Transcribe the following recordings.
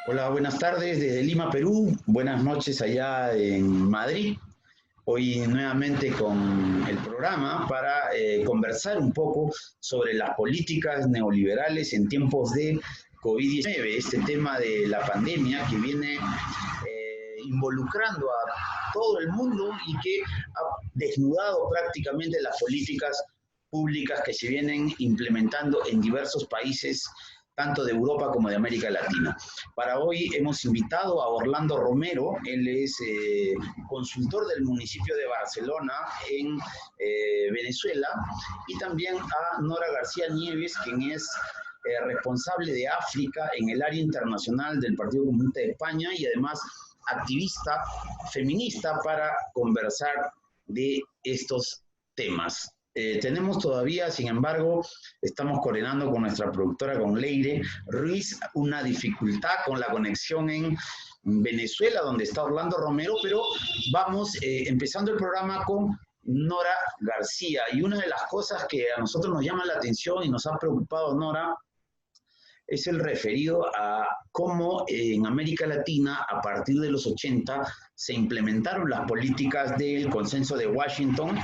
Hola, buenas tardes desde Lima, Perú. Buenas noches allá en Madrid. Hoy nuevamente con el programa para conversar un poco sobre las políticas neoliberales en tiempos de COVID-19, este tema de la pandemia que viene involucrando a todo el mundo y que ha desnudado prácticamente las políticas públicas que se vienen implementando en diversos países tanto de Europa como de América Latina. Para hoy hemos invitado a Orlando Romero, él es consultor del municipio de Barcelona en Venezuela, y también a Nora García Nieves, quien es responsable de África en el área internacional del Partido Comunista de España y además activista feminista para conversar de estos temas. Tenemos todavía, sin embargo, estamos coordinando con nuestra productora, con Leire Ruiz, una dificultad con la conexión en Venezuela, donde está Orlando Romero, pero vamos empezando el programa con Nora García. Y una de las cosas que a nosotros nos llama la atención y nos ha preocupado, Nora, es el referido a cómo en América Latina, a partir de los 80, se implementaron las políticas del Consenso de Washington,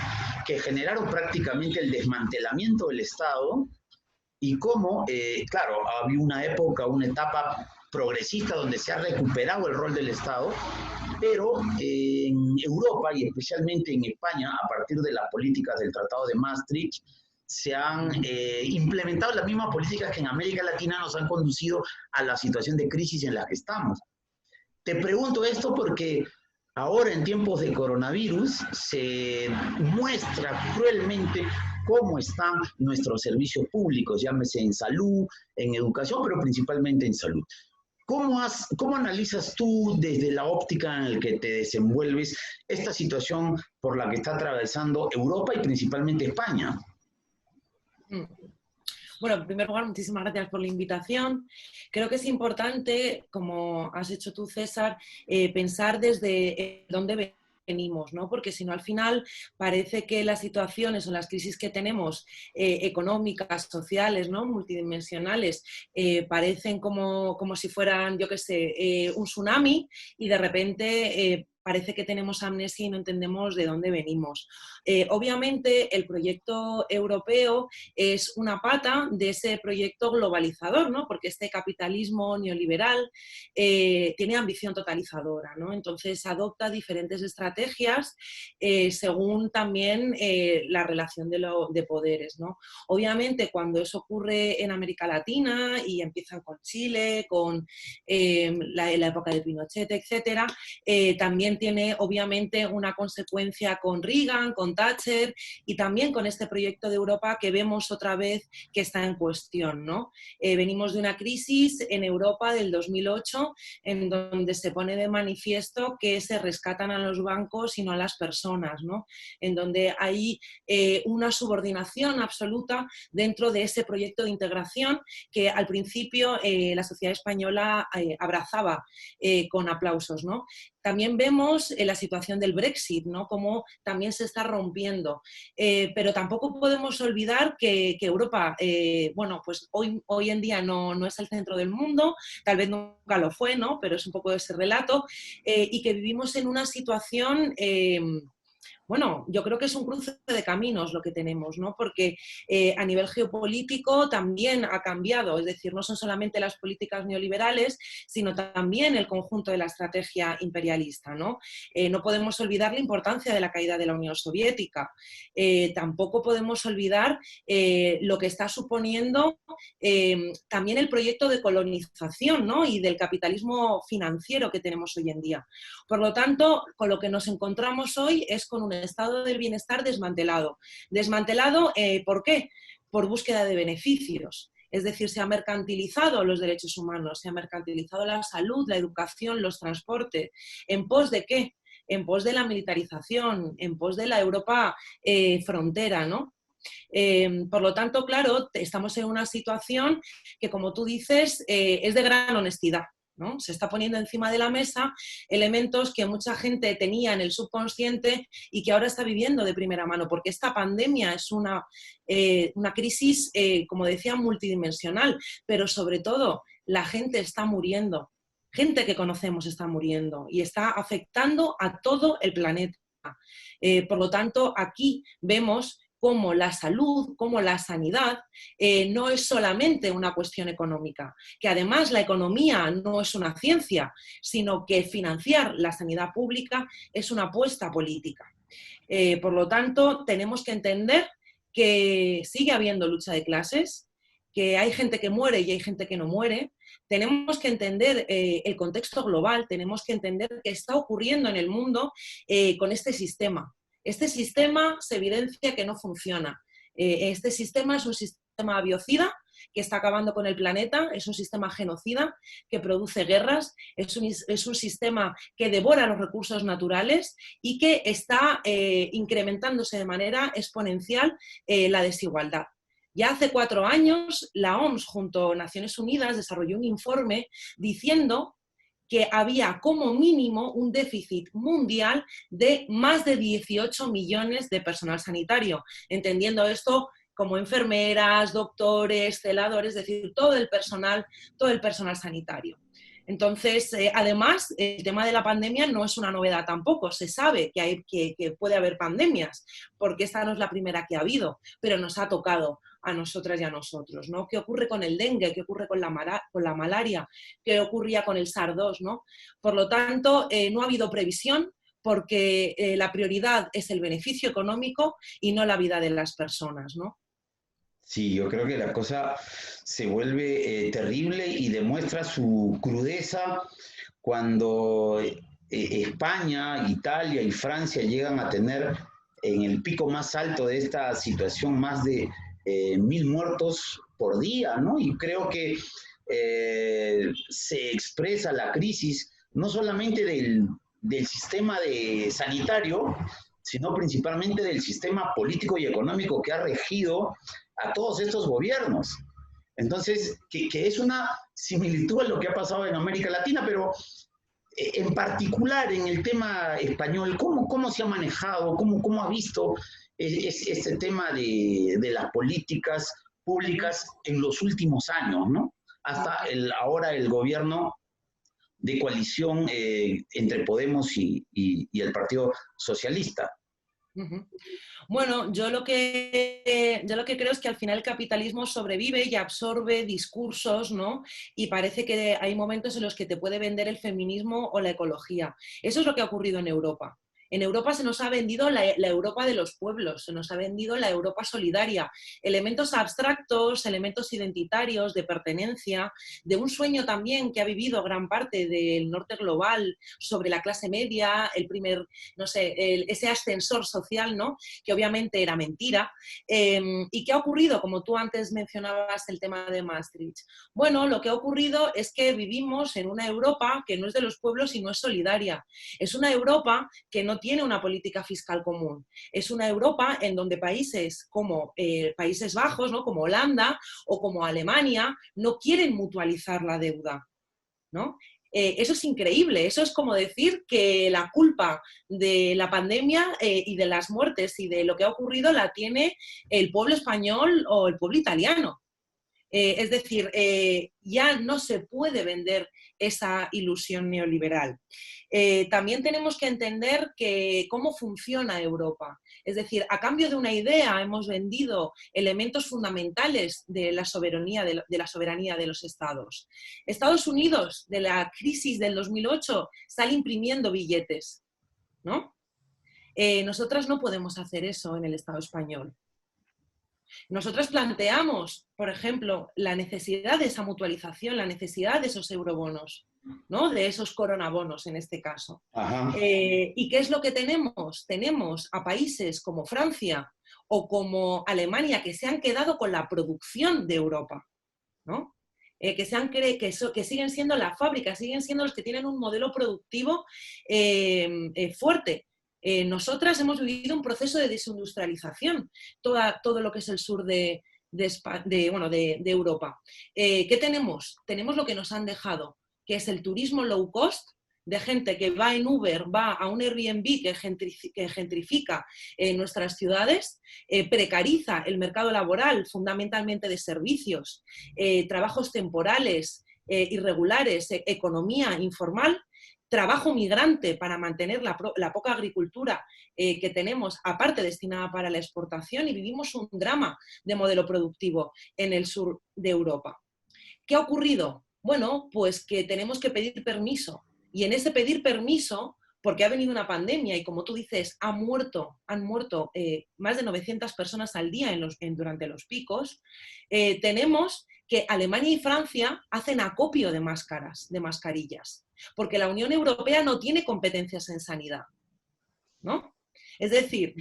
que generaron prácticamente el desmantelamiento del Estado, y cómo, claro, había una época, una etapa progresista donde se ha recuperado el rol del Estado, pero en Europa y especialmente en España, a partir de las políticas del Tratado de Maastricht, se han implementado las mismas políticas que en América Latina nos han conducido a la situación de crisis en la que estamos. Te pregunto esto porque ahora en tiempos de coronavirus se muestra cruelmente cómo están nuestros servicios públicos, llámese en salud, en educación, pero principalmente en salud. ¿Cómo analizas tú desde la óptica en la que te desenvuelves esta situación por la que está atravesando Europa y principalmente España? Bueno, en primer lugar, muchísimas gracias por la invitación. Creo que es importante, como has hecho tú, César, pensar desde dónde venimos, ¿no? Porque si no, al final parece que las situaciones o las crisis que tenemos económicas, sociales, ¿no? Multidimensionales, parecen como si fueran, yo qué sé, un tsunami, y de repente parece que tenemos amnesia y no entendemos de dónde venimos. Obviamente, el proyecto europeo es una pata de ese proyecto globalizador, ¿no? Porque este capitalismo neoliberal tiene ambición totalizadora, ¿no? Entonces adopta diferentes estrategias según también la relación de poderes, ¿no? Obviamente, cuando eso ocurre en América Latina y empiezan con Chile, con la época de Pinochet, etcétera, también tiene obviamente una consecuencia con Reagan, con Thatcher, y también con este proyecto de Europa que vemos otra vez que está en cuestión, ¿no? Venimos de una crisis en Europa del 2008 en donde se pone de manifiesto que se rescatan a los bancos y no a las personas, ¿no? En donde hay una subordinación absoluta dentro de ese proyecto de integración que al principio la sociedad española abrazaba con aplausos, ¿no? También vemos la situación del Brexit, ¿no? Cómo también se está rompiendo. Pero tampoco podemos olvidar que Europa, bueno, pues hoy en día no es el centro del mundo, tal vez nunca lo fue, ¿no? Pero es un poco ese relato, y que vivimos en una situación bueno, yo creo que es un cruce de caminos lo que tenemos, ¿no? Porque a nivel geopolítico también ha cambiado, es decir, no son solamente las políticas neoliberales, sino también el conjunto de la estrategia imperialista, ¿no? No podemos olvidar la importancia de la caída de la Unión Soviética, tampoco podemos olvidar lo que está suponiendo también el proyecto de colonización, ¿no? Y del capitalismo financiero que tenemos hoy en día. Por lo tanto, con lo que nos encontramos hoy es con un estado del bienestar desmantelado. Desmantelado, ¿por qué? Por búsqueda de beneficios. Es decir, se han mercantilizado los derechos humanos, se ha mercantilizado la salud, la educación, los transportes. ¿En pos de qué? En pos de la militarización, en pos de la Europa frontera, ¿no? Por lo tanto, claro, estamos en una situación que, como tú dices, es de gran honestidad, ¿no? Se está poniendo encima de la mesa elementos que mucha gente tenía en el subconsciente y que ahora está viviendo de primera mano, porque esta pandemia es una crisis, como decía, multidimensional, pero sobre todo la gente está muriendo. gente que conocemos está muriendo y está afectando a todo el planeta. Por lo tanto, aquí vemos cómo la salud, cómo la sanidad no es solamente una cuestión económica, que además la economía no es una ciencia, sino que financiar la sanidad pública es una apuesta política. Por lo tanto, tenemos que entender que sigue habiendo lucha de clases, que hay gente que muere y hay gente que no muere. Tenemos que entender el contexto global, tenemos que entender qué está ocurriendo en el mundo con este sistema. Este sistema se evidencia que no funciona. Este sistema es un sistema biocida que está acabando con el planeta, es un sistema genocida que produce guerras, es un sistema que devora los recursos naturales y que está incrementándose de manera exponencial la desigualdad. Ya hace 4 años, la OMS junto a Naciones Unidas desarrolló un informe diciendo que había como mínimo un déficit mundial de más de 18 millones de personal sanitario, entendiendo esto como enfermeras, doctores, celadores, es decir, todo el personal sanitario. Entonces, además, el tema de la pandemia no es una novedad tampoco. Se sabe que puede haber pandemias, porque esta no es la primera que ha habido, pero nos ha tocado a nosotras y a nosotros, ¿no? ¿Qué ocurre con el dengue? ¿Qué ocurre con la malaria? ¿Qué ocurría con el SARS-2, ¿no? Por lo tanto, no ha habido previsión porque la prioridad es el beneficio económico y no la vida de las personas, ¿no? Sí, yo creo que la cosa se vuelve terrible y demuestra su crudeza cuando España, Italia y Francia llegan a tener en el pico más alto de esta situación más de 1.000 muertos por día, ¿no? Y creo que se expresa la crisis no solamente del sistema sanitario, sino principalmente del sistema político y económico que ha regido a todos estos gobiernos. Entonces, que es una similitud a lo que ha pasado en América Latina, pero en particular en el tema español, ¿cómo se ha manejado, cómo ha visto este tema de las políticas públicas en los últimos años, ¿no? Hasta ahora el gobierno de coalición entre Podemos y el Partido Socialista. Bueno, yo lo que creo es que al final el capitalismo sobrevive y absorbe discursos, ¿no? Y parece que hay momentos en los que te puede vender el feminismo o la ecología. Eso es lo que ha ocurrido en Europa. En Europa se nos ha vendido la Europa de los pueblos, se nos ha vendido la Europa solidaria, elementos abstractos, elementos identitarios, de pertenencia, de un sueño también que ha vivido gran parte del norte global sobre la clase media, ese ascensor social, ¿no? Que obviamente era mentira. ¿Y qué ha ocurrido? Como tú antes mencionabas el tema de Maastricht. Bueno, lo que ha ocurrido es que vivimos en una Europa que no es de los pueblos y no es solidaria. Es una Europa que no tiene una política fiscal común. Es una Europa en donde países como Países Bajos, ¿no? Como Holanda o como Alemania, no quieren mutualizar la deuda, ¿no? Eso es increíble, eso es como decir que la culpa de la pandemia y de las muertes y de lo que ha ocurrido la tiene el pueblo español o el pueblo italiano. Es decir, ya no se puede vender esa ilusión neoliberal. También tenemos que entender cómo funciona Europa. Es decir, a cambio de una idea hemos vendido elementos fundamentales de la soberanía de los estados. Estados Unidos, de la crisis del 2008, sale imprimiendo billetes, ¿no? Nosotras no podemos hacer eso en el Estado español. Nosotros planteamos, por ejemplo, la necesidad de esa mutualización, la necesidad de esos eurobonos, ¿no? De esos coronabonos en este caso. ¿Y qué es lo que tenemos? Tenemos a países como Francia o como Alemania que se han quedado con la producción de Europa, ¿no? Que siguen siendo la fábrica, siguen siendo los que tienen un modelo productivo fuerte. Nosotras hemos vivido un proceso de desindustrialización, todo lo que es el sur de Europa. ¿Qué tenemos? Tenemos lo que nos han dejado, que es el turismo low cost, de gente que va en Uber, va a un Airbnb que gentrifica nuestras ciudades, precariza el mercado laboral, fundamentalmente de servicios, trabajos temporales, irregulares, economía informal, trabajo migrante para mantener la poca agricultura que tenemos, aparte destinada para la exportación, y vivimos un drama de modelo productivo en el sur de Europa. ¿Qué ha ocurrido? Bueno, pues que tenemos que pedir permiso, y en ese pedir permiso, porque ha venido una pandemia y, como tú dices, han muerto más de 900 personas al día durante los picos, tenemos que Alemania y Francia hacen acopio de mascarillas, porque la Unión Europea no tiene competencias en sanidad, ¿no? Es decir,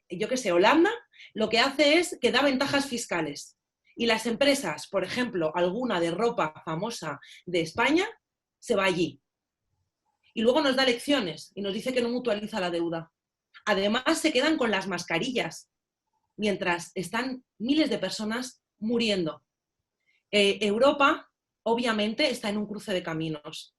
yo qué sé, Holanda lo que hace es que da ventajas fiscales, y las empresas, por ejemplo, alguna de ropa famosa de España, se va allí. Y luego nos da lecciones y nos dice que no mutualiza la deuda. Además, se quedan con las mascarillas, mientras están miles de personas muriendo. Europa, obviamente, está en un cruce de caminos.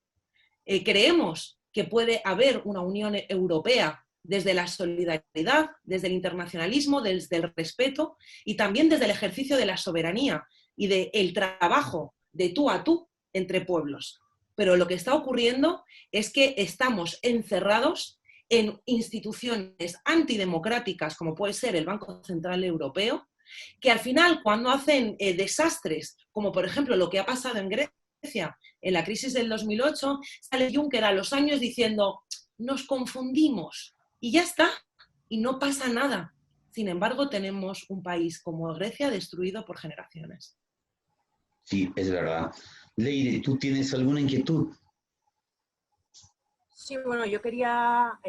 Creemos que puede haber una Unión Europea desde la solidaridad, desde el internacionalismo, desde el respeto y también desde el ejercicio de la soberanía y del trabajo de tú a tú entre pueblos. Pero lo que está ocurriendo es que estamos encerrados en instituciones antidemocráticas, como puede ser el Banco Central Europeo, que al final, cuando hacen desastres, como por ejemplo lo que ha pasado en Grecia, en la crisis del 2008, sale Juncker a los años diciendo, nos confundimos, y ya está, y no pasa nada. Sin embargo, tenemos un país como Grecia destruido por generaciones. Sí, es verdad. Leire, ¿tú tienes alguna inquietud? Sí, bueno, yo quería,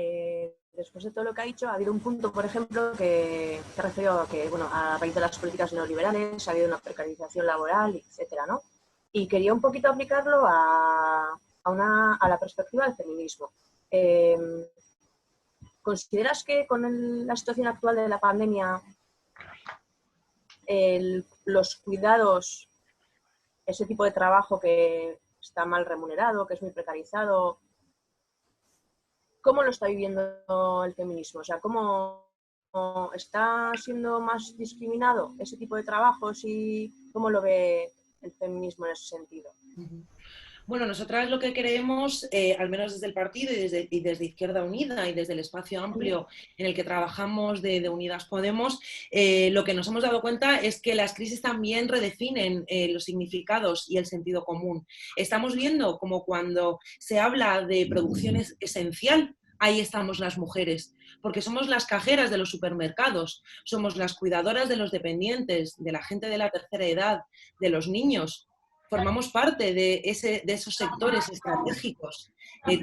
después de todo lo que ha dicho, ha habido un punto, por ejemplo, que te referido a que, bueno, a raíz de las políticas neoliberales ha habido una precarización laboral, etcétera, ¿no? Y quería un poquito aplicarlo a la perspectiva del feminismo. ¿Consideras que con la situación actual de la pandemia los cuidados, ese tipo de trabajo que está mal remunerado, que es muy precarizado, cómo lo está viviendo el feminismo? O sea, ¿cómo está siendo más discriminado ese tipo de trabajos y cómo lo ve el feminismo en ese sentido? Bueno, nosotras lo que creemos, al menos desde el partido y desde Izquierda Unida y desde el espacio amplio en el que trabajamos de Unidas Podemos, lo que nos hemos dado cuenta es que las crisis también redefinen los significados y el sentido común. Estamos viendo como cuando se habla de producción esencial, ahí estamos las mujeres, porque somos las cajeras de los supermercados, somos las cuidadoras de los dependientes, de la gente de la tercera edad, de los niños. Formamos parte de esos sectores estratégicos.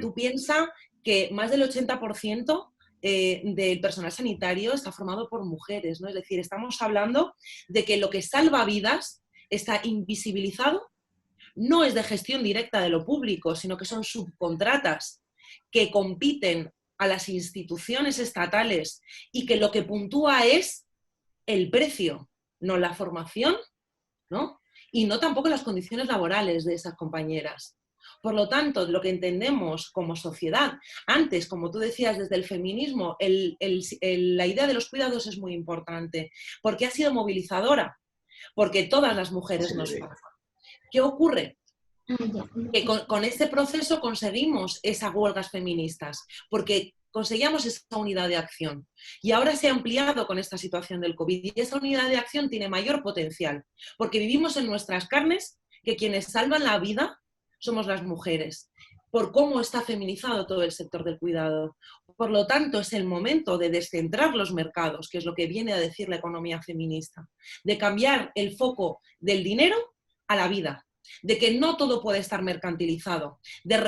Tú piensas que más del 80% del personal sanitario está formado por mujeres, ¿no? Es decir, estamos hablando de que lo que salva vidas está invisibilizado, no es de gestión directa de lo público, sino que son subcontratas que compiten a las instituciones estatales y que lo que puntúa es el precio, no la formación, ¿no? Y no tampoco las condiciones laborales de esas compañeras. Por lo tanto, lo que entendemos como sociedad, antes, como tú decías, desde el feminismo, la idea de los cuidados es muy importante, porque ha sido movilizadora, porque todas las mujeres nos pasan. ¿Qué ocurre? Que con este proceso conseguimos esas huelgas feministas, porque conseguíamos esa unidad de acción. Y ahora se ha ampliado con esta situación del COVID, y esa unidad de acción tiene mayor potencial, porque vivimos en nuestras carnes que quienes salvan la vida somos las mujeres, por cómo está feminizado todo el sector del cuidado. Por lo tanto, es el momento de descentrar los mercados, que es lo que viene a decir la economía feminista, de cambiar el foco del dinero a la vida, de que no todo puede estar mercantilizado, de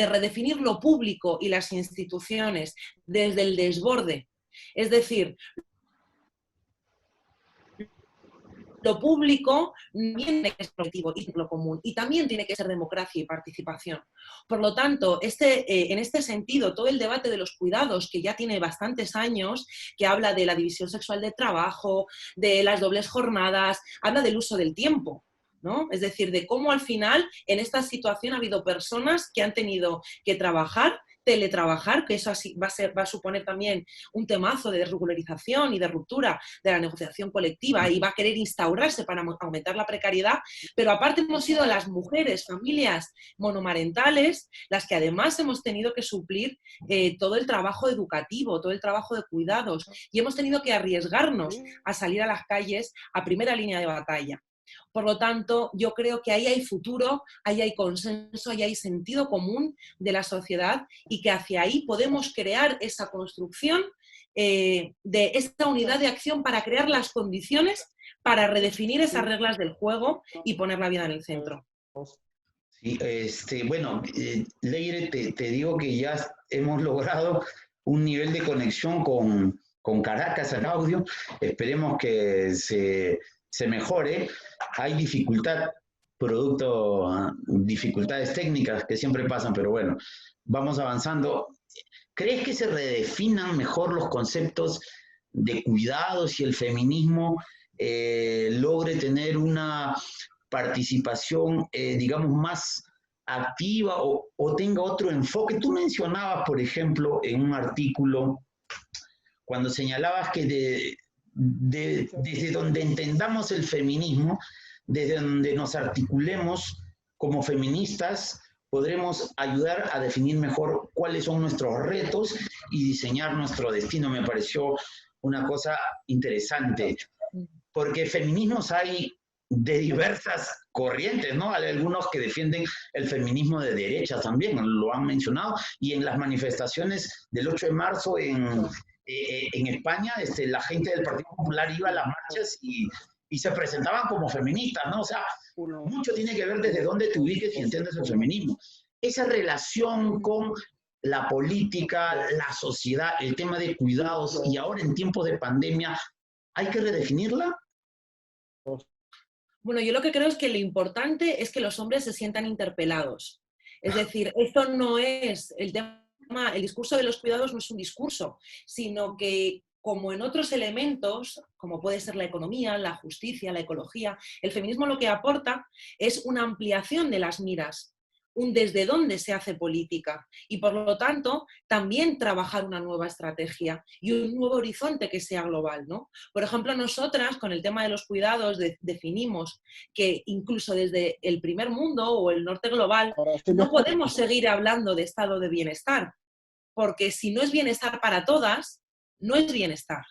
redefinir lo público y las instituciones desde el desborde. Es decir, lo público tiene que ser objetivo y lo común, y también tiene que ser democracia y participación. Por lo tanto, en este sentido, todo el debate de los cuidados, que ya tiene bastantes años, que habla de la división sexual de trabajo, de las dobles jornadas, habla del uso del tiempo, ¿no? Es decir, de cómo al final en esta situación ha habido personas que han tenido que trabajar teletrabajar, que eso así va a suponer también un temazo de desregularización y de ruptura de la negociación colectiva y va a querer instaurarse para aumentar la precariedad, pero aparte hemos sido las mujeres, familias monomarentales, las que además hemos tenido que suplir todo el trabajo educativo, todo el trabajo de cuidados y hemos tenido que arriesgarnos a salir a las calles a primera línea de batalla. Por lo tanto, yo creo que ahí hay futuro, ahí hay consenso, ahí hay sentido común de la sociedad y que hacia ahí podemos crear esa construcción de esta unidad de acción para crear las condiciones para redefinir esas reglas del juego y poner la vida en el centro. Sí, bueno, Leire, te digo que ya hemos logrado un nivel de conexión con Caracas en audio. Esperemos que se mejore. Hay dificultad, producto dificultades técnicas que siempre pasan, pero bueno, vamos avanzando. ¿Crees que se redefinan mejor los conceptos de cuidados y el feminismo logre tener una participación, digamos, más activa o tenga otro enfoque? Tú mencionabas, por ejemplo, en un artículo, cuando señalabas que desde donde entendamos el feminismo, desde donde nos articulemos como feministas, podremos ayudar a definir mejor cuáles son nuestros retos y diseñar nuestro destino. Me pareció una cosa interesante, porque feminismos hay de diversas corrientes, ¿no? Hay algunos que defienden el feminismo de derecha también, lo han mencionado, y en las manifestaciones del 8 de marzo en España, la gente del Partido Popular iba a las marchas y se presentaban como feministas, ¿no? O sea, mucho tiene que ver desde dónde te ubiques y entiendes el feminismo. Esa relación con la política, la sociedad, el tema de cuidados y ahora en tiempos de pandemia, ¿hay que redefinirla? Bueno, yo lo que creo es que lo importante es que los hombres se sientan interpelados. Es decir, esto no es el tema, el discurso de los cuidados no es un discurso, sino que como en otros elementos, como puede ser la economía, la justicia, la ecología, el feminismo lo que aporta es una ampliación de las miras, un desde dónde se hace política y por lo tanto también trabajar una nueva estrategia y un nuevo horizonte que sea global, ¿no? Por ejemplo, nosotras con el tema de los cuidados definimos que incluso desde el primer mundo o el norte global no podemos seguir hablando de estado de bienestar, porque si no es bienestar para todas, no es bienestar.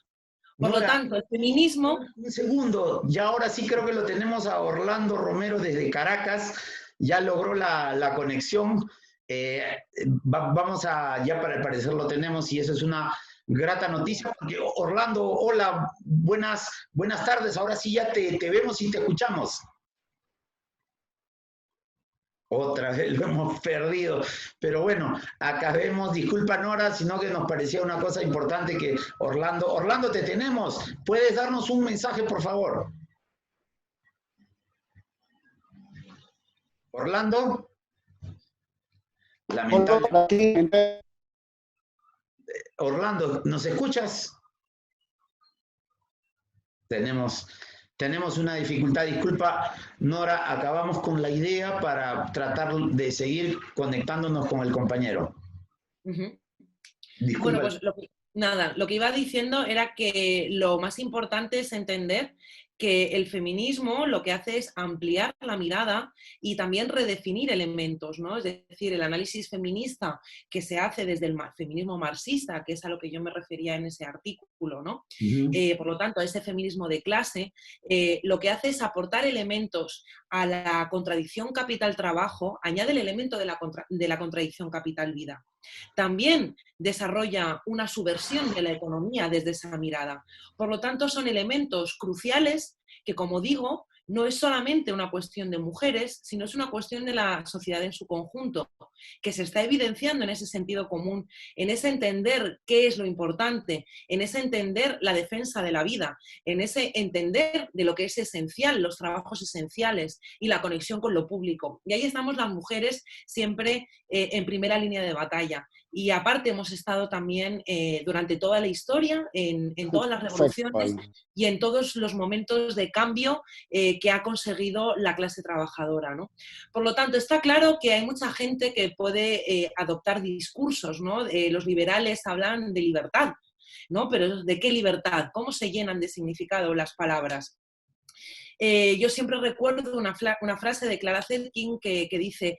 Por lo tanto, el feminismo... Un segundo, ya ahora sí creo que lo tenemos a Orlando Romero desde Caracas, ya logró la conexión, vamos a, ya para el parecer lo tenemos y eso es una grata noticia, porque Orlando, hola, buenas tardes, ahora sí ya te vemos y te escuchamos. Otra vez lo hemos perdido, pero bueno, acabemos, disculpa Nora, sino que nos parecía una cosa importante que Orlando te tenemos, ¿puedes darnos un mensaje por favor? Orlando, lamentablemente. Orlando, ¿nos escuchas? Tenemos una dificultad, disculpa Nora, acabamos con la idea para tratar de seguir conectándonos con el compañero. Bueno, pues lo que iba diciendo era que lo más importante es entender que el feminismo lo que hace es ampliar la mirada y también redefinir elementos, ¿no? Es decir, el análisis feminista que se hace desde el feminismo marxista, que es a lo que yo me refería en ese artículo, ¿no? Por lo tanto, ese feminismo de clase lo que hace es aportar elementos a la contradicción capital-trabajo, añade el elemento de la contradicción capital-vida. También desarrolla una subversión de la economía desde esa mirada. Por lo tanto, son elementos cruciales que, como digo, no es solamente una cuestión de mujeres, sino es una cuestión de la sociedad en su conjunto, que se está evidenciando en ese sentido común, en ese entender qué es lo importante, en ese entender la defensa de la vida, en ese entender de lo que es esencial, los trabajos esenciales y la conexión con lo público. Y ahí estamos las mujeres siempre en primera línea de batalla. Y aparte hemos estado también durante toda la historia, en todas las revoluciones y en todos los momentos de cambio que ha conseguido la clase trabajadora, ¿no? Por lo tanto, está claro que hay mucha gente que puede adoptar discursos, ¿no? Los liberales hablan de libertad, ¿no? Pero ¿de qué libertad? ¿Cómo se llenan de significado las palabras? Yo siempre recuerdo una frase de Clara Zetkin que dice,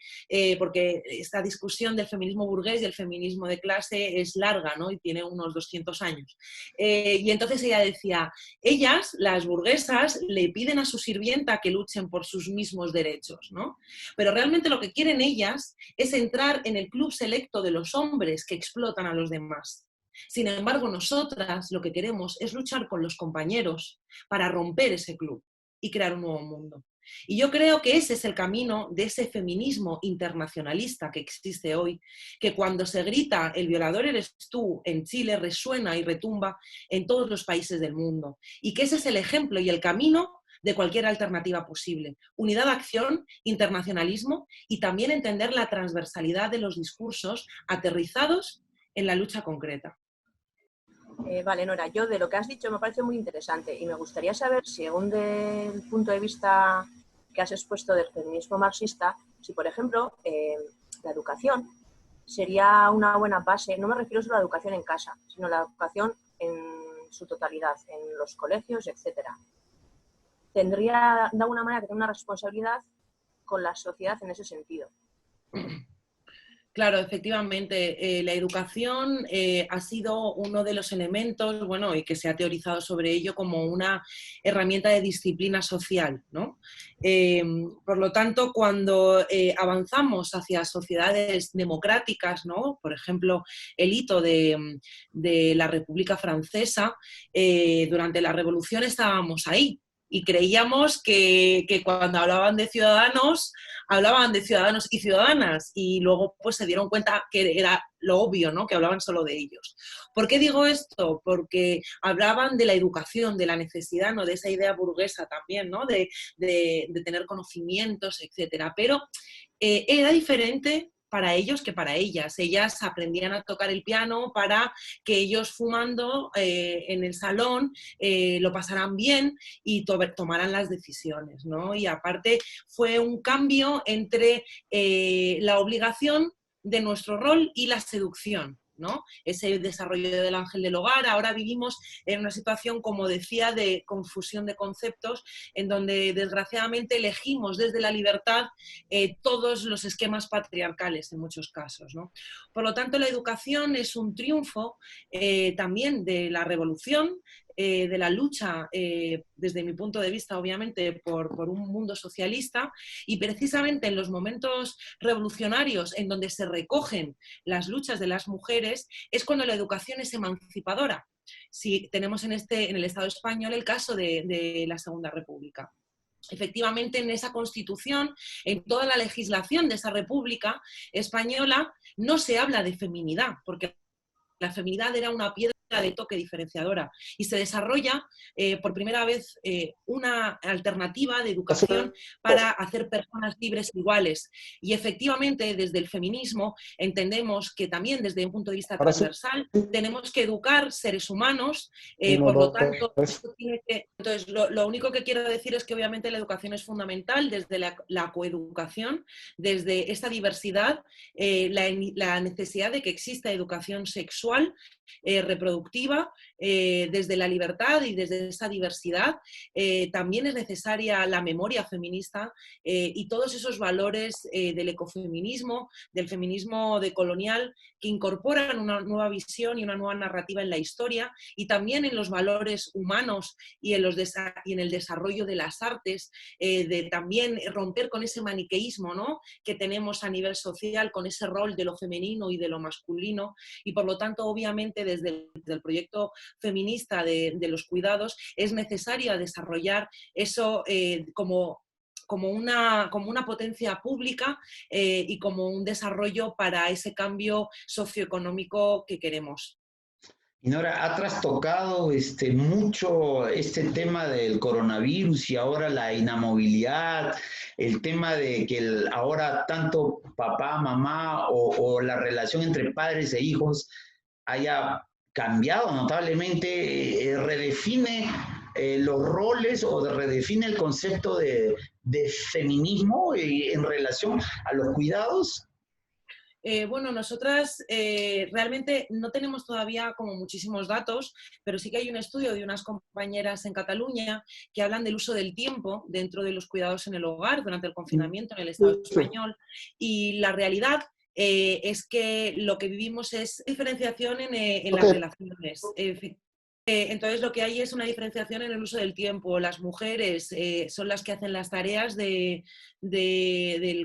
porque esta discusión del feminismo burgués y el feminismo de clase es larga, ¿no? Y tiene unos 200 años. Y entonces ella decía, ellas, las burguesas, le piden a su sirvienta que luchen por sus mismos derechos, ¿no? Pero realmente lo que quieren ellas es entrar en el club selecto de los hombres que explotan a los demás. Sin embargo, nosotras lo que queremos es luchar con los compañeros para romper ese club y crear un nuevo mundo. Y yo creo que ese es el camino de ese feminismo internacionalista que existe hoy, que cuando se grita "el violador eres tú" en Chile resuena y retumba en todos los países del mundo. Y que ese es el ejemplo y el camino de cualquier alternativa posible. Unidad de acción, internacionalismo y también entender la transversalidad de los discursos aterrizados en la lucha concreta. Vale, Nora, yo de lo que has dicho me parece muy interesante y me gustaría saber, según del punto de vista que has expuesto del feminismo marxista, si, por ejemplo, la educación sería una buena base, no me refiero solo a la educación en casa, sino a la educación en su totalidad, en los colegios, etcétera. Tendría, de alguna manera, que tener una responsabilidad con la sociedad en ese sentido. Claro, efectivamente, la educación ha sido uno de los elementos, bueno, y que se ha teorizado sobre ello como una herramienta de disciplina social, ¿no? Por lo tanto, cuando avanzamos hacia sociedades democráticas, ¿no? Por ejemplo, el hito de la República Francesa, durante la Revolución estábamos ahí. Y creíamos que cuando hablaban de ciudadanos y ciudadanas, y luego pues se dieron cuenta que era lo obvio, ¿no? Que hablaban solo de ellos. ¿Por qué digo esto? Porque hablaban de la educación, de la necesidad, ¿no? De esa idea burguesa también, ¿no? De tener conocimientos, etcétera. Pero era diferente para ellos que para ellas. Ellas aprendían a tocar el piano para que ellos fumando en el salón lo pasaran bien y tomaran las decisiones, ¿no? Y aparte fue un cambio entre la obligación de nuestro rol y la seducción, ¿no? Ese desarrollo del ángel del hogar. Ahora vivimos en una situación, como decía, de confusión de conceptos, en donde desgraciadamente elegimos desde la libertad todos los esquemas patriarcales en muchos casos, ¿no? Por lo tanto, la educación es un triunfo también de la revolución, de la lucha, desde mi punto de vista, obviamente, por un mundo socialista, y precisamente en los momentos revolucionarios en donde se recogen las luchas de las mujeres es cuando la educación es emancipadora. Si tenemos en el Estado español el caso de la Segunda República. Efectivamente, en esa Constitución, en toda la legislación de esa República española, no se habla de feminidad, porque la feminidad era una piedra de toque diferenciadora y se desarrolla por primera vez una alternativa de educación para hacer personas libres iguales. Y efectivamente, desde el feminismo entendemos que también desde un punto de vista transversal tenemos que educar seres humanos, por lo tanto, esto tiene que... Entonces, lo único que quiero decir es que obviamente la educación es fundamental desde la coeducación, desde esta diversidad, la necesidad de que exista educación sexual, reproductiva, desde la libertad y desde esa diversidad. También es necesaria la memoria feminista y todos esos valores del ecofeminismo, del feminismo decolonial, que incorporan una nueva visión y una nueva narrativa en la historia, y también en los valores humanos y en el desarrollo de las artes, de también romper con ese maniqueísmo, ¿no?, que tenemos a nivel social, con ese rol de lo femenino y de lo masculino. Y por lo tanto, obviamente, desde el proyecto feminista de los cuidados es necesario desarrollar eso como una potencia pública y como un desarrollo para ese cambio socioeconómico que queremos. Y Nora, ha trastocado mucho este tema del coronavirus y ahora la inamovilidad, el tema de que ahora tanto papá, mamá o la relación entre padres e hijos haya cambiado notablemente, redefine los roles o redefine el concepto de feminismo en relación a los cuidados. Bueno, nosotras realmente no tenemos todavía como muchísimos datos, pero sí que hay un estudio de unas compañeras en Cataluña que hablan del uso del tiempo dentro de los cuidados en el hogar durante el confinamiento en el Estado español, y la realidad es que lo que vivimos es diferenciación en las relaciones. Entonces lo que hay es una diferenciación en el uso del tiempo. Las mujeres son las que hacen las tareas del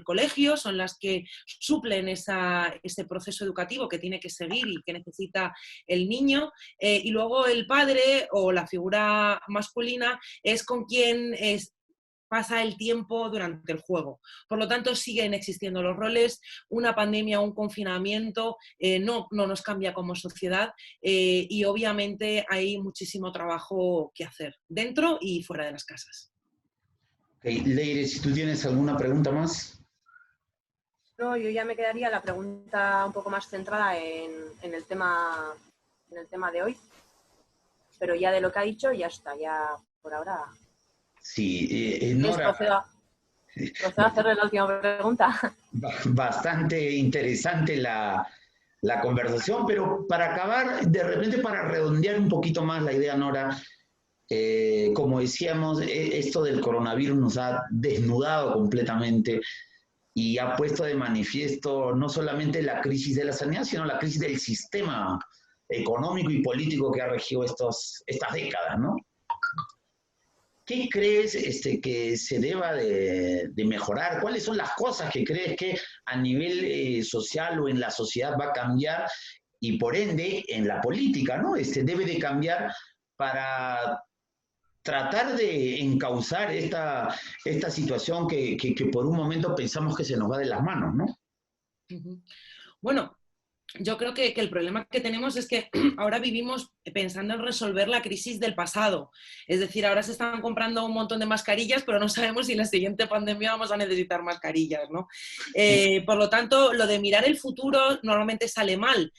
colegio, son las que suplen ese proceso educativo que tiene que seguir y que necesita el niño, y luego el padre o la figura masculina es con quien pasa el tiempo durante el juego. Por lo tanto, siguen existiendo los roles. Una pandemia o un confinamiento no nos cambia como sociedad, y obviamente hay muchísimo trabajo que hacer dentro y fuera de las casas. Okay. Leire, si tú tienes alguna pregunta más. No, yo ya me quedaría la pregunta un poco más centrada en el tema de hoy, pero ya de lo que ha dicho ya está, ya por ahora. Sí, Nora. Procedo a hacerle la última pregunta. Bastante interesante la conversación, pero para acabar, de repente para redondear un poquito más la idea, Nora, como decíamos, esto del coronavirus nos ha desnudado completamente y ha puesto de manifiesto no solamente la crisis de la sanidad, sino la crisis del sistema económico y político que ha regido estas décadas, ¿no? ¿Qué crees que se deba de mejorar? ¿Cuáles son las cosas que crees que a nivel social o en la sociedad va a cambiar y por ende en la política, ¿no? Debe de cambiar para tratar de encauzar esta situación que por un momento pensamos que se nos va de las manos, ¿no? Bueno, yo creo que el problema que tenemos es que ahora vivimos pensando en resolver la crisis del pasado. Es decir, ahora se están comprando un montón de mascarillas, pero no sabemos si en la siguiente pandemia vamos a necesitar mascarillas, ¿no? Por lo tanto, lo de mirar el futuro normalmente sale mal,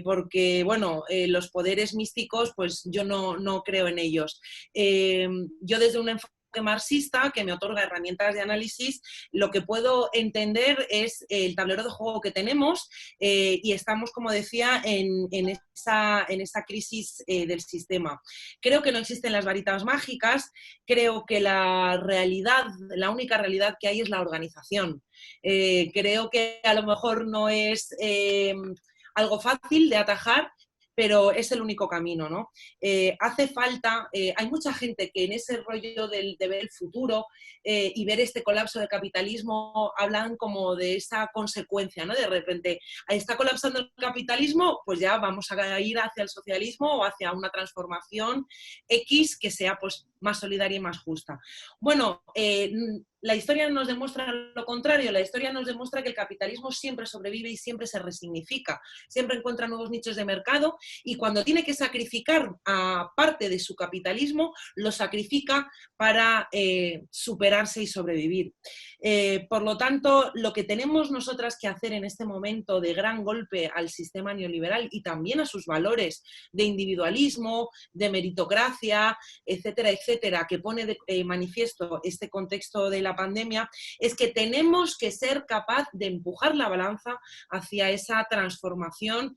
porque, bueno, los poderes místicos, pues yo no creo en ellos. Yo desde un enfoque marxista que me otorga herramientas de análisis, lo que puedo entender es el tablero de juego que tenemos, y estamos, como decía, en esa crisis del sistema. Creo que no existen las varitas mágicas, creo que la única realidad que hay es la organización. Creo que a lo mejor no es algo fácil de atajar, pero es el único camino, ¿no? Hace falta, hay mucha gente que en ese rollo de ver el futuro y ver este colapso del capitalismo hablan como de esa consecuencia, ¿no? De repente, está colapsando el capitalismo, pues ya vamos a ir hacia el socialismo o hacia una transformación X que sea pues más solidaria y más justa. Bueno, la historia nos demuestra lo contrario. La historia nos demuestra que el capitalismo siempre sobrevive y siempre se resignifica, siempre encuentra nuevos nichos de mercado, y cuando tiene que sacrificar a parte de su capitalismo, lo sacrifica para superarse y sobrevivir. Por lo tanto, lo que tenemos nosotras que hacer en este momento de gran golpe al sistema neoliberal y también a sus valores de individualismo, de meritocracia, etcétera, etcétera, que pone de manifiesto este contexto de la pandemia, es que tenemos que ser capaz de empujar la balanza hacia esa transformación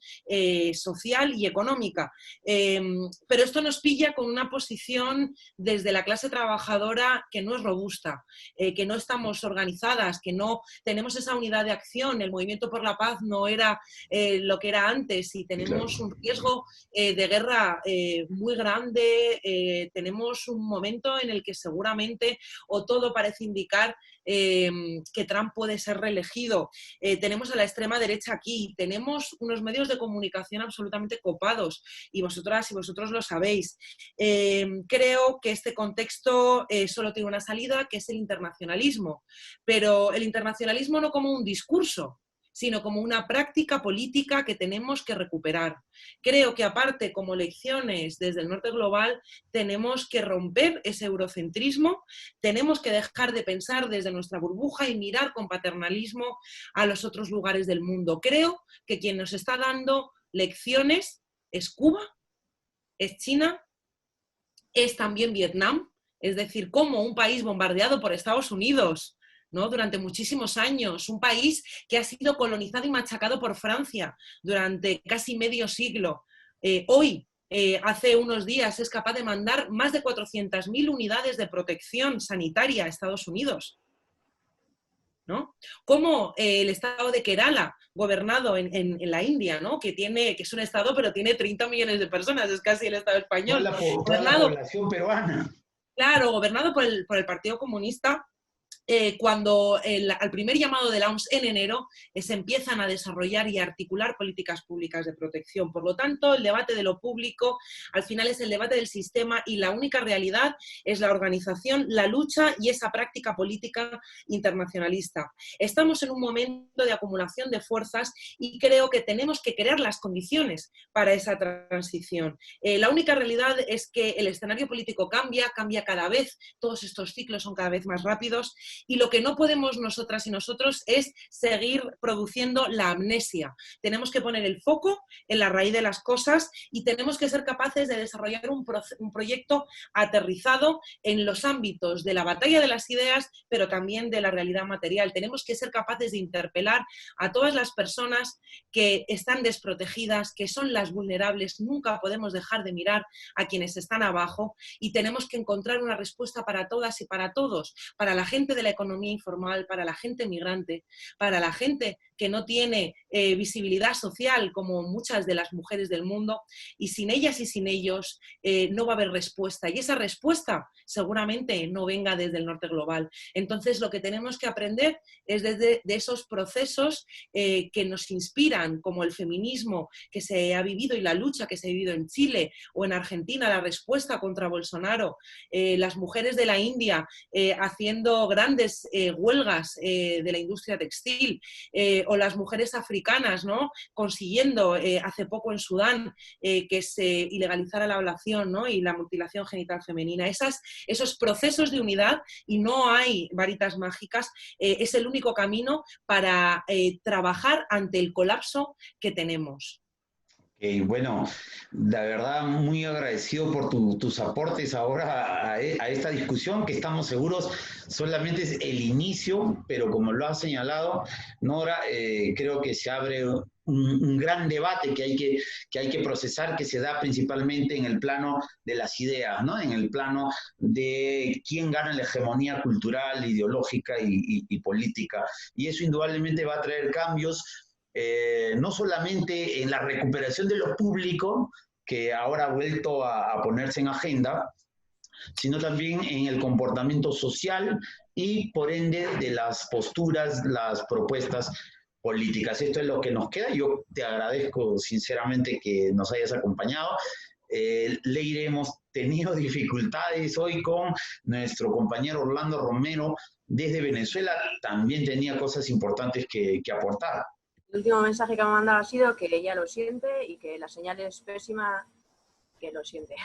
social y económica. Pero esto nos pilla con una posición desde la clase trabajadora que no es robusta, que no estamos organizadas, que no tenemos esa unidad de acción. El movimiento por la paz no era lo que era antes, y tenemos un riesgo de guerra muy grande. Tenemos un momento en el que seguramente, o todo parece indicar, que Trump puede ser reelegido. Tenemos a la extrema derecha aquí, tenemos unos medios de comunicación absolutamente copados, y vosotras y vosotros lo sabéis. Creo que este contexto solo tiene una salida, que es el internacionalismo, pero el internacionalismo no como un discurso, sino como una práctica política que tenemos que recuperar. Creo que aparte, como lecciones desde el norte global, tenemos que romper ese eurocentrismo, tenemos que dejar de pensar desde nuestra burbuja y mirar con paternalismo a los otros lugares del mundo. Creo que quien nos está dando lecciones es Cuba, es China, es también Vietnam, es decir, como un país bombardeado por Estados Unidos, ¿no? Durante muchísimos años, un país que ha sido colonizado y machacado por Francia durante casi medio siglo. Hoy, hace unos días, es capaz de mandar más de 400.000 unidades de protección sanitaria a Estados Unidos, ¿no? Como el estado de Kerala, gobernado en la India, ¿no? que es un estado, pero tiene 30 millones de personas, es casi el estado español. Toda la población peruana. Claro, gobernado por el Partido Comunista. Cuando al primer llamado de la OMS en enero se empiezan a desarrollar y a articular políticas públicas de protección. Por lo tanto, el debate de lo público al final es el debate del sistema y la única realidad es la organización, la lucha y esa práctica política internacionalista. Estamos en un momento de acumulación de fuerzas y creo que tenemos que crear las condiciones para esa transición. La única realidad es que el escenario político cambia cada vez, todos estos ciclos son cada vez más rápidos. Y lo que no podemos nosotras y nosotros es seguir produciendo la amnesia. Tenemos que poner el foco en la raíz de las cosas y tenemos que ser capaces de desarrollar un proyecto aterrizado en los ámbitos de la batalla de las ideas, pero también de la realidad material. Tenemos que ser capaces de interpelar a todas las personas que están desprotegidas, que son las vulnerables. Nunca podemos dejar de mirar a quienes están abajo y tenemos que encontrar una respuesta para todas y para todos, para la gente de la economía informal, para la gente migrante, para la gente que no tiene visibilidad social como muchas de las mujeres del mundo, y sin ellas y sin ellos no va a haber respuesta, y esa respuesta seguramente no venga desde el norte global. Entonces lo que tenemos que aprender es de esos procesos que nos inspiran, como el feminismo que se ha vivido y la lucha que se ha vivido en Chile o en Argentina, la respuesta contra Bolsonaro, las mujeres de la India haciendo grandes huelgas de la industria textil, o las mujeres africanas, ¿no? Consiguiendo hace poco en Sudán que se ilegalizara la ablación, ¿no? Y la mutilación genital femenina. Esos procesos de unidad, y no hay varitas mágicas, es el único camino para trabajar ante el colapso que tenemos. Bueno, la verdad muy agradecido por tus aportes ahora a esta discusión, que estamos seguros solamente es el inicio, pero como lo ha señalado Nora, creo que se abre un gran debate que hay que procesar, que se da principalmente en el plano de las ideas, ¿no? En el plano de quién gana la hegemonía cultural, ideológica y política. Y eso indudablemente va a traer cambios. No solamente en la recuperación de lo público, que ahora ha vuelto a ponerse en agenda, sino también en el comportamiento social y por ende de las posturas, las propuestas políticas. Esto es lo que nos queda. Yo te agradezco sinceramente que nos hayas acompañado. Leire, hemos tenido dificultades hoy con nuestro compañero Orlando Romero desde Venezuela. También tenía cosas importantes que aportar. El último mensaje que me ha mandado ha sido que ella lo siente y que la señal es pésima, que lo siente.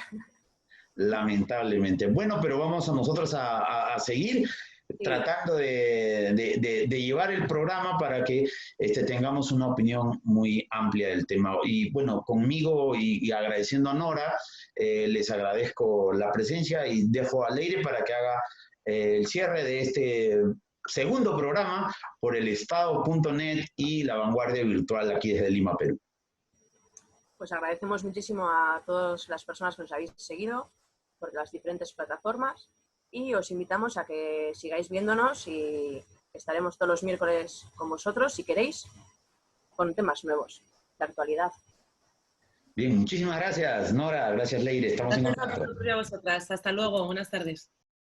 Lamentablemente. Bueno, pero vamos a nosotros a seguir tratando de llevar el programa para que tengamos una opinión muy amplia del tema. Y bueno, conmigo y agradeciendo a Nora, les agradezco la presencia y dejo a Leire para que haga el cierre de este segundo programa por el Estado.net y La Vanguardia Virtual aquí desde Lima, Perú. Pues agradecemos muchísimo a todas las personas que nos habéis seguido por las diferentes plataformas y os invitamos a que sigáis viéndonos y estaremos todos los miércoles con vosotros, si queréis, con temas nuevos de actualidad. Bien, muchísimas gracias, Nora. Gracias, Leire. Estamos en contacto. Gracias a vosotras. Hasta luego. Buenas tardes.